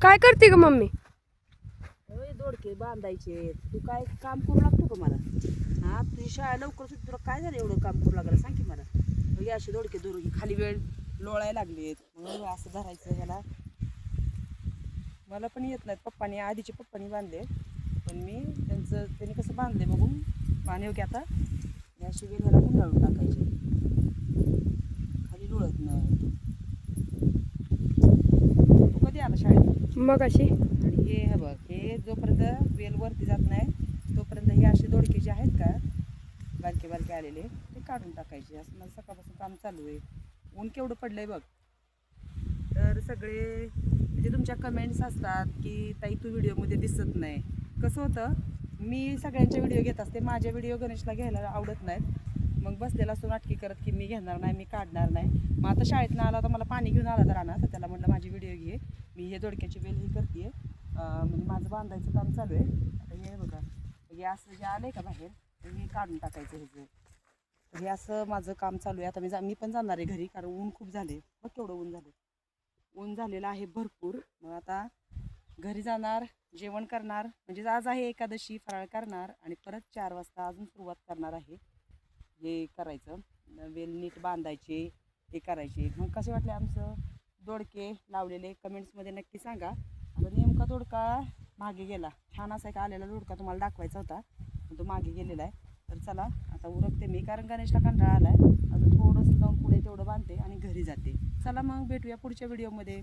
काय करते ग मम्मी? होय, दोडके बांधायचे. तू काय काम करू लागतो का मला? हा, तुझी शाळा लवकर सुटली, तुला काय झालं एवढं काम करू लागायला सांग की मला. हे असे दोडके दोडके खाली वेळ लोळायला लागलेत, मग असं धरायचं ह्याला. मला पण येत नाहीत. पप्पानी आधीचे पप्पानी बांधले, पण मी त्यांनी कसं बांधले बघून पाणी की आता अशी वेळ ह्याला गुंडाळून टाकायचे, खाली लोळत नाही. तू कधी आला शाळेत? मग अशी आणि हे बघ, हे जोपर्यंत वेल वरती जात नाही तोपर्यंत हे असे दोडके जे आहेत का बारके बारके आलेले ते काढून टाकायचे. असं मला सकाळपासून काम चालू आहे. ऊन केवढं पडलंय बघ. तर सगळे म्हणजे तुमच्या कमेंट्स असतात की ताई तू व्हिडिओमध्ये दिसत नाही. कसं होतं, मी सगळ्यांचे व्हिडिओ घेत असते, माझे व्हिडिओ गणेशला घ्यायला आवडत नाहीत. मग बसलेला असतो नाटकी करत की मी घेणार नाही, मी काढणार नाही. मग आता शाळेतनं आला तर मला पाणी घेऊन आला तर राहणार, तर त्याला म्हटलं माझी व्हिडिओ घे, मी हे दोडक्याची वेल ही करते. म्हणजे माझं बांधायचं काम चालू आहे. आता हे बघा, हे असं जे आलं आहे का बाहेर, तर हे काढून टाकायचं ह्याचं. हे असं माझं काम चालू आहे. आता मी पण जाणार आहे घरी, कारण ऊन खूप झाले. बघ केवढं ऊन झालं, ऊन झालेलं आहे भरपूर. मग आता घरी जाणार, जेवण करणार, म्हणजे आज आहे एकादशी, फराळ करणार आणि परत 4 वाजता अजून सुरुवात करणार आहे. हे करायचं, वेल नीट बांधायचे, हे करायचे. मग कसे वाटले आमचं दोडके लावलेले कमेंट्समध्ये नक्की सांगा. आता नेमका दोडका मागे गेला, छान असा एक आलेला दोडका तुम्हाला दाखवायचा होता, पण तो मागे गेलेला आहे. तर चला आता उरकते मी, कारण गणेशला कंटाळा आला आहे. अजून थोडंसं जाऊन पुढे तेवढं बांधते आणि घरी जाते. चला मग भेटूया पुढच्या व्हिडिओमध्ये.